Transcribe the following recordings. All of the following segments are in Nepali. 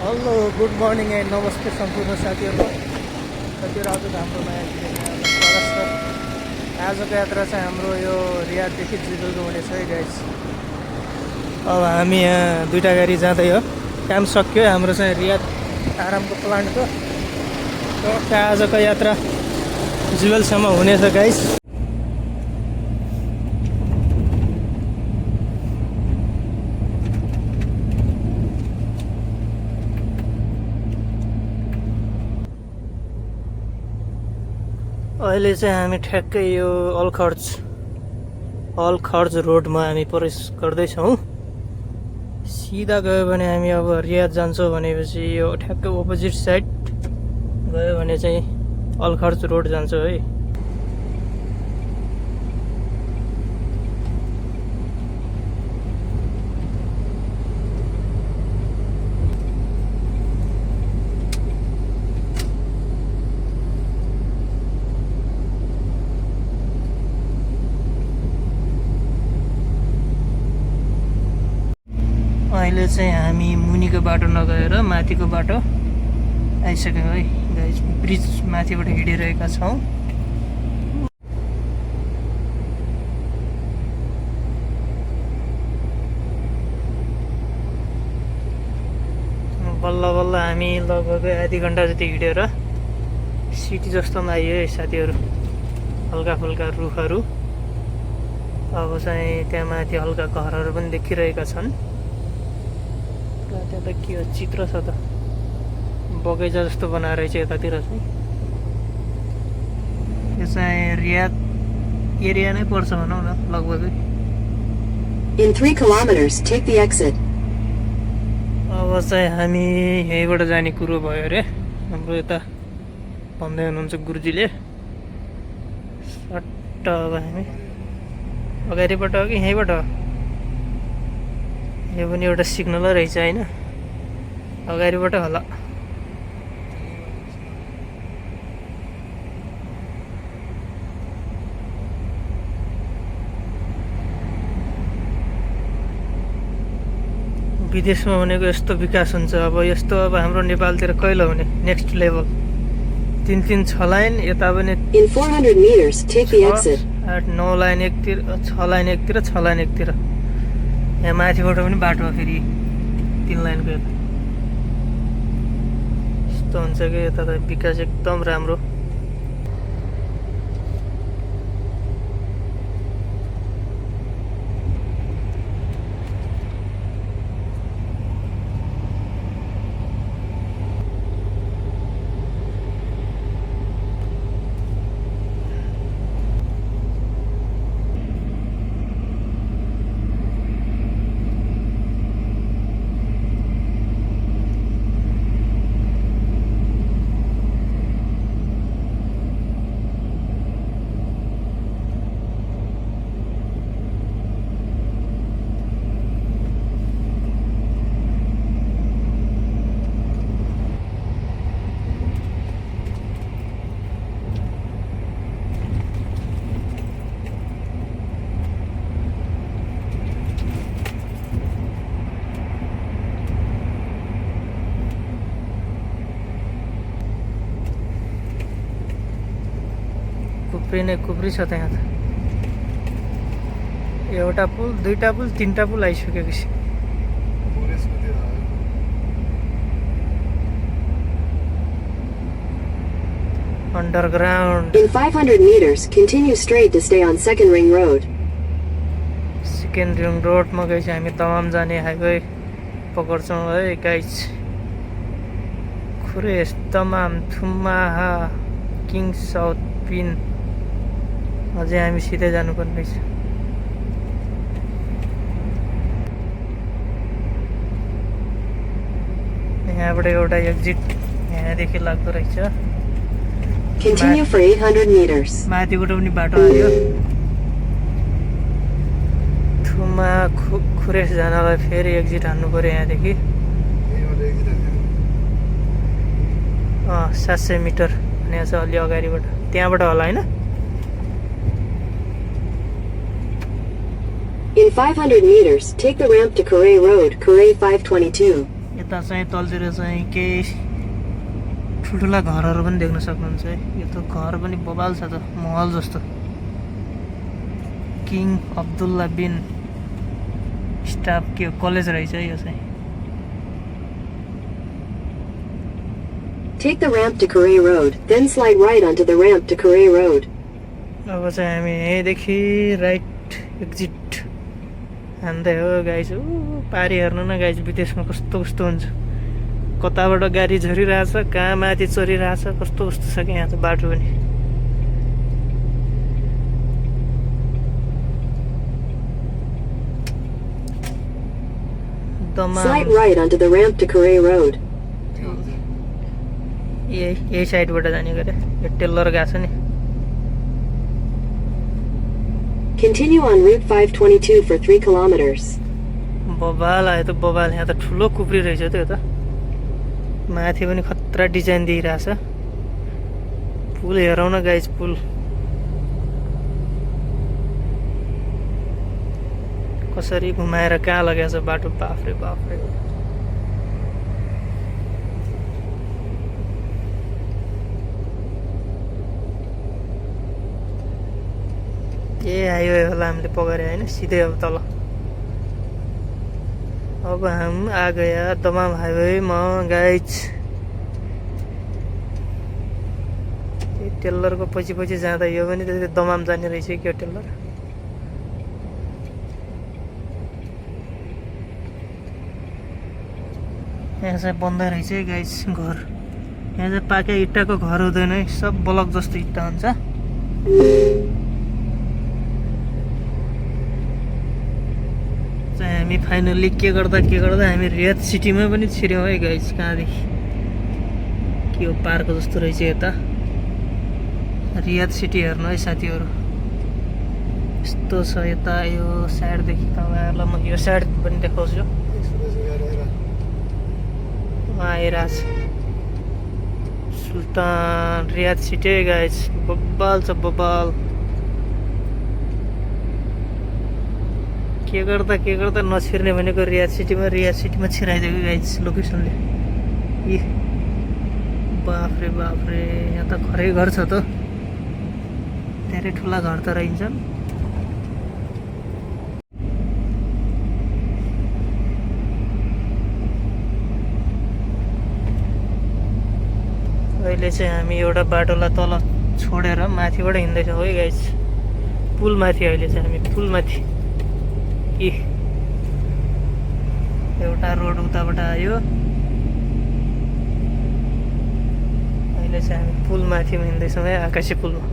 हेलो गुड मर्निङ एन्ड नमस्ते सम्पूर्ण साथीहरू। आजको हाम्रो नयाँ भिडियोमा स्वागत छ। आजको यात्रा चाहिँ हाम्रो यो रियाददेखि जिबलको हुनेछ है गाइस। अब हामी यहाँ दुईवटा गाडी जाँदै हो। काम सक्यो हाम्रो चाहिँ रियाद आरामको प्लान्टको। र आजको यात्रा जिबलसम्म हुनेछ गाइस। अहिले चाहिँ हामी ठ्याक्कै यो अल खर्ज रोडमा हामी प्रवेश गर्दैछौँ। सिधा गयो भने हामी अब रियाद जान्छौँ भनेपछि यो ठ्याक्कै अपोजिट साइड गयो भने चाहिँ अल खर्ज रोड जान्छौँ है। अहिले चाहिँ हामी मुनिको बाटो नगएर माथिको बाटो आइसक्यौँ है गाइस। ब्रिज माथिबाट हिँडिरहेका छौँ। बल्ल बल्ल हामी लगभग आधी घन्टा जति हिँडेर सिटी जस्तोमा आइयो है साथीहरू। हल्का फुल्का रुखहरू, अब चाहिँ त्यहाँ माथि हल्का घरहरू पनि देखिरहेका छन्। त्यहाँ त के हो चित्र छ त, बगैँचा जस्तो बनाएर चाहिँ यतातिर चाहिँ यो चाहिँ रियाद एरिया नै पर्छ भनौँ न लगभग। In 3 kilometers, take the exit. अब चाहिँ हामी यहीँबाट जाने कुरो भयो अरे। हाम्रो यता भन्दै हुनुहुन्छ गुरुजीले। सट्ट अब हामी अगाडिबाट हो कि यहीँबाट हो? यो पनि एउटा सिग्नल रहेछ होइन, अगाडिबाट होला। विदेशमा भनेको यस्तो विकास हुन्छ। अब यस्तो अब हाम्रो नेपालतिर कहिले हुने नेक्स्ट लेभल। 3 6 लाइन यता पनि In 400 meters, take the exit. 8 9 line एकतिर, 6 लाइन एकतिर, 6 लाइन एकतिर। यहाँ माथिबाट पनि बाटो हो फेरि 3 लाइनको यता। यस्तो हुन्छ कि यता त विकास एकदम राम्रो। कुप्री छ त्यहाँ त। एउटा पुल, दुईटा पुल, तीनटा पुल आइसक्यो कि। Underground. In 500 meters, continue straight to stay on Second Ring Road. Second ring रोडमा गएपछि हामी तमाम जाने हाइवे पकड्छौँ है गाइस। खुरेस, तमाम, थुम्माहा, किङ साउथ पिन। अझै हामी सिधै जानुपर्ने रहेछ। यहाँबाट एउटा एक्जिट यहाँदेखि लाग्दो रहेछ। Continue for 800 meters. माथिबाट पनि बाटो आयो। थुमा खुरेस जानलाई फेरि एक्जिट हान्नु पर्यो यहाँदेखि। 700 मिटर भने छ अलि अगाडिबाट, त्यहाँबाट होला होइन। In 500 meters, take the ramp to Corray Road, Corray 522. यता चाहिँ तलतिर चाहिँ केही ठुल्ठुला घरहरू पनि देख्न सक्नुहुन्छ है। यो त घर पनि बबाल छ त, महल जस्तो। किङ अब्दुल्ला बिन स्टाफ के कलेज रहेछ यो चाहिँ। Take the ramp to Correa Road, then slide right onto the ramp to Correa Road. अब चाहिँ हामी यहीँदेखि राइट एक्जिट हान्दै हो गाइज। पारी हेर्नु न गाइज, विदेशमा कस्तो कस्तो हुन्छ। कताबाट गाडी झरिरहेछ, कहाँ माथि चढिरहेछ, कस्तो कस्तो छ क्या यहाँ त बाटो पनि। Slide right onto the ramp to Correa Road. यही साइडबाट जाने गरे, यो टेलर गएको छ नि। Continue on Route 522 for 3 kilometers. बबाल आयो त बबाल, यहाँ त ठुलो कुप्री रहेछ त यो त। माथि पनि खतरा डिजाइन दिइरहेछ। पुल हेरौँ न गाइज, पुल कसरी घुमाएर कहाँ लगेको छ बाटो। बाफ्रे बाफ्रे, ए हाइवे होला हामीले पकड्यो होइन, सिधै अब तल। अब हम आ गया दमाम हाइवेमा गाइज। टेलरको पछि पछि जाँदा यो पनि त्यसै दमाम जाने रहेछ क्या टेलर। यहाँ चाहिँ बन्दै रहेछ गाइज घर। यहाँ चाहिँ पाके इट्टाको घर हुँदैन है, सब ब्लक जस्तो इट्टा हुन्छ। चाहिँ हामी फाइनल्ली के गर्दा हामी रियाद सिटीमा पनि छिर्यौँ है गाइज। कहाँदेखि के हो, पार्क जस्तो रहेछ यता। रियाद सिटी हेर्नु है साथीहरू, यस्तो छ यता। यो साइडदेखि तपाईँहरूलाई म यो साइड पनि देखाउँछु। आइरहेछ सुल्तान रियाद सिटी गाइज, बब्बाल छ बब्बाल। के गर्दा नछिर्ने भनेको रियाद सिटीमा छिराइदिएको गाइज लोकेसनले। इ बाफ्रे बाफ्रे, यहाँ त घरै घर छ त, धेरै ठुला घर त रहन्छन्। अहिले चाहिँ हामी एउटा बाटोलाई तल छोडेर माथिबाट हिँड्दैछौँ है गाइज। पुल माथि, अहिले चाहिँ हामी पुल माथि। एउटा रोड उताबाट आयो, अहिले चाहिँ हामी पुल माथि हिँड्दैछौँ है, आकाशी पुलमा।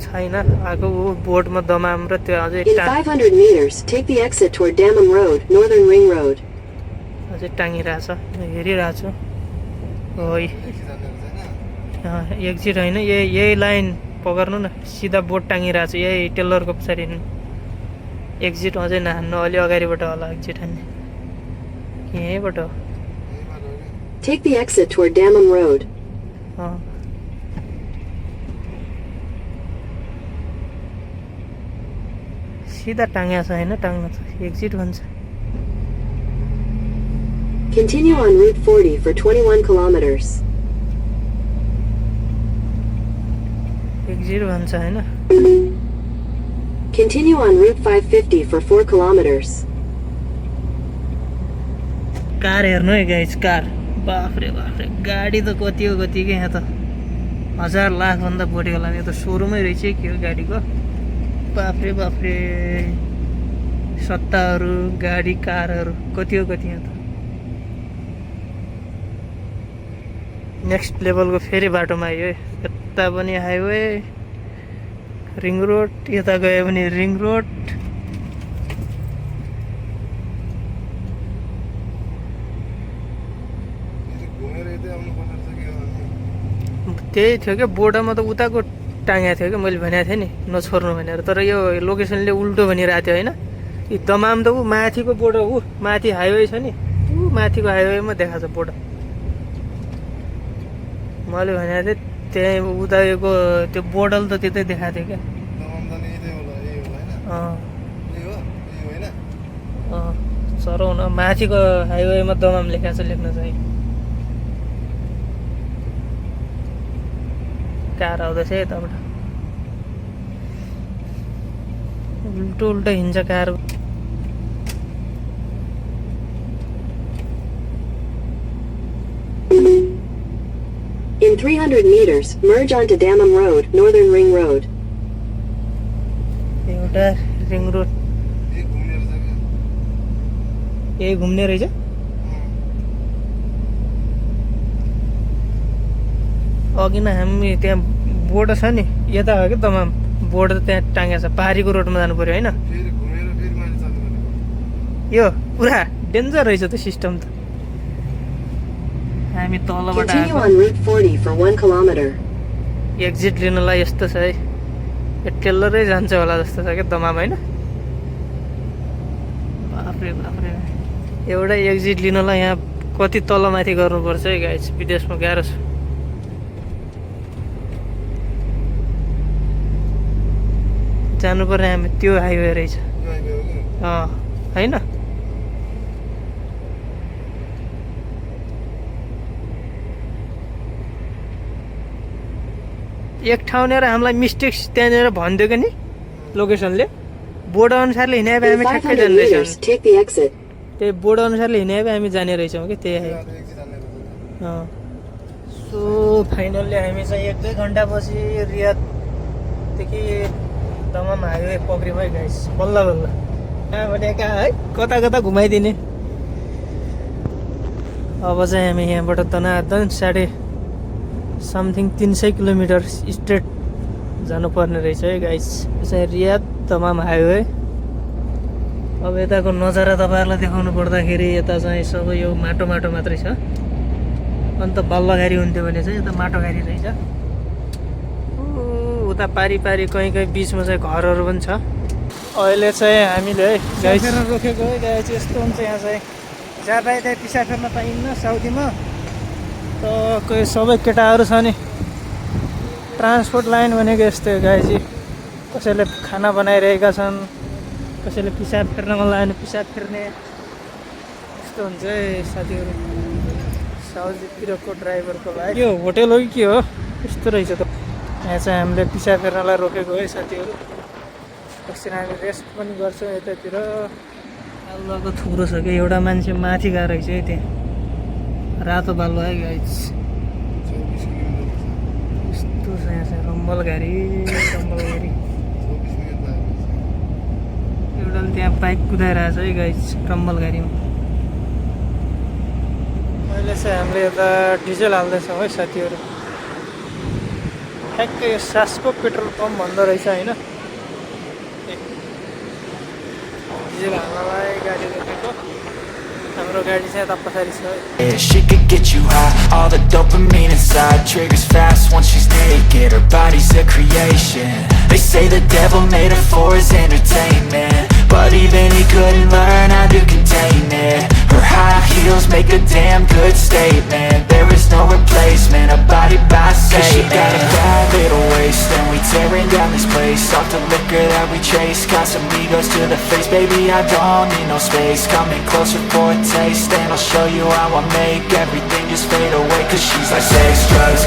छैन आएको बोर्डमा दमाम र त्यो अझै In 500 meters, take the exit toward Dammam Road, Northern Ring Road. अझै टाँगिरहेछ, हेरिरहेको छु। हो एक्जिट होइन, यही लाइन पकड्नु न, सिधा बोर्ड टाँगिरहेको छ। यही टेलरको पछाडि एक्जिट अझै नहान्नु, अलि अगाडिबाट होला एक्जिट हान्ने। यहीँबाट हो। Take the exit toward Dammam Road. सिधा टाँगेको छ होइन, टाँग्नु छ, एक्जिट भन्छ। Continue on Route 40 for 21 kilometers. Exit भन्छ होइन। Continue on Route 550 for 4 kilometers. Car हेर्नु है गाइज, कार बाफ्रे बाफ्रे, गाडी त कति हो कति क्या। यहाँ त 1000 लाखभन्दा बढी होला। यो त सोरुमै रहेछ के हो गाडीको। बाफ्रे बाफ्रे, सत्ताहरू, गाडी कारहरू कति हो कति। यहाँ त नेक्स्ट लेभलको फेरि बाटोमा आयो है। यता पनि हाइवे, रिङ रोड, यता गयो भने रिङ रोड। त्यही थियो क्या बोर्डमा त उताको टाँगेको थियो क्या, मैले भनेको थिएँ नि नछोड्नु भनेर। तर यो लोकेसनले उल्टो भनिरहेको थियो होइन। यी दमाम त ऊ माथिको बोर्ड, ऊ माथि हाइवे छ नि, ऊ माथिको हाइवेमा देखाएको छ बोर्ड। मैले भने थिएँ त्यहीँ उदाको त्यो बोर्डल त त्यतै देखाएको थियो क्या चराउन माथिको हाइवेमा दमाम लेखाएको छ लेख्न चाहिँ कार आउँदैछ यताबाट उल्टो उल्टो हिँड्छ car In 300 meters, merge onto Dammam Road, Northern Ring Road. एउटा रिङ रोड यही घुम्ने रहेछ अघि नै हामी त्यहाँ बोर्ड छ नि यता हो क्या तमाम बोर्ड त त्यहाँ टाँगेको छ पहाडीको रोडमा जानु पर्यो होइन यो पुरा डेन्जर रहेछ त्यो सिस्टम त हामी तलबाट Continue on Route 40 for 1 kilometer. Exit लिनलाई यस्तो छ है यो टेलरै जान्छ होला जस्तो छ क्या दमाम होइन बाफ्रे बाफ्रे एउटा एक्जिट लिनलाई यहाँ कति तलमाथि गर्नुपर्छ है गाइस विदेशमा गाह्रो छ जानुपर्ने हामी त्यो हाइवे रहेछ होइन एक ठाउँनिर हामीलाई मिस्टेक्स त्यहाँनिर भनिदियो कि नि लोकेसनले बोर्ड अनुसारले हिँडे भए हामी In ठ्याक्कै 500 जाने meters, रहेछौँ take the exit. त्यही बोर्ड अनुसारले हिँडे भए हामी जाने रहेछौँ कि त्यही हाइवे सो फाइनल्ली हामी चाहिँ 1-2 घन्टापछि रियाददेखि दमाम हाइवे पक्रियौँ है गाइस बल्ल बल्ल यहाँबाट कहाँ है कता कता घुमाइदिने अब चाहिँ हामी यहाँबाट दनादन 300 किलोमिटर स्ट्रेट जानुपर्ने रहेछ है गाइस यो चाहिँ रियाद दमाम हाइवे अब यताको नजारा तपाईँहरूलाई देखाउनु पर्दाखेरि यता चाहिँ सबै यो माटो माटो मात्रै छ अन्त बल्लघारी हुन्थ्यो भने चाहिँ यता माटोघारी रहेछ उता पारी पारी कहीँ कहीँ बिचमा चाहिँ घरहरू पनि छ अहिले चाहिँ हामीले है गाई फेर्न रोकेको है गाई चाहिँ यस्तो हुन्छ यहाँ चाहिँ जहाँ पाए त्यहाँ पिसाब फेर्न पाइन्न साउदीमा त कोही सबै केटाहरू छ नि ट्रान्सपोर्ट लाइन भनेको यस्तै हो गाई चाहिँ कसैले खाना बनाइरहेका छन् कसैले पिसाब फेर्न मन लाग्यो भने पिसाब फेर्ने यस्तो हुन्छ है साथीहरू साउदीतिरको ड्राइभरको लागि यो होटेल हो कि के हो यस्तो रहेछ त यहाँ चाहिँ हामीले पिसाब फेर्नलाई रोकेको है साथीहरू त्यसरी हामी रेस्ट पनि गर्छौँ यतातिर बालुवाको थुप्रो छ कि एउटा मान्छे माथि गएको रहेछ है त्यहाँ रातो बालुवा है गाइस यस्तो छ यहाँ चाहिँ रम्बलघारी एउटाले त्यहाँ बाइक कुदाइरहेछ है गाइस रम्बलघारीमा अहिले चाहिँ हामीले यता डिजल हाल्दैछौँ है साथीहरू ठ्याक्कै यो सासको पेट्रोल पम्प भन्दो रहेछ होइन डिजल हाल्नलाई गाडी रोकेको हाम्रो गाडी चाहिँ यता पछाडि छ She could get you high, all the dopamine inside triggers fast once she's naked. Her body's a creation. They say the devil made her for his entertainment, but even he couldn't learn how to contain it. Her high heels make a damn good statement. There is no replacement, a body by Satan. 'Cause she got a bad little waist, and we tearing down this place off the liquor that we chase. Got some egos to the face, baby, I don't need no space. Coming closer for a taste, and I'll show you how I make everything just fade away. 'Cause she's like sex, drugs,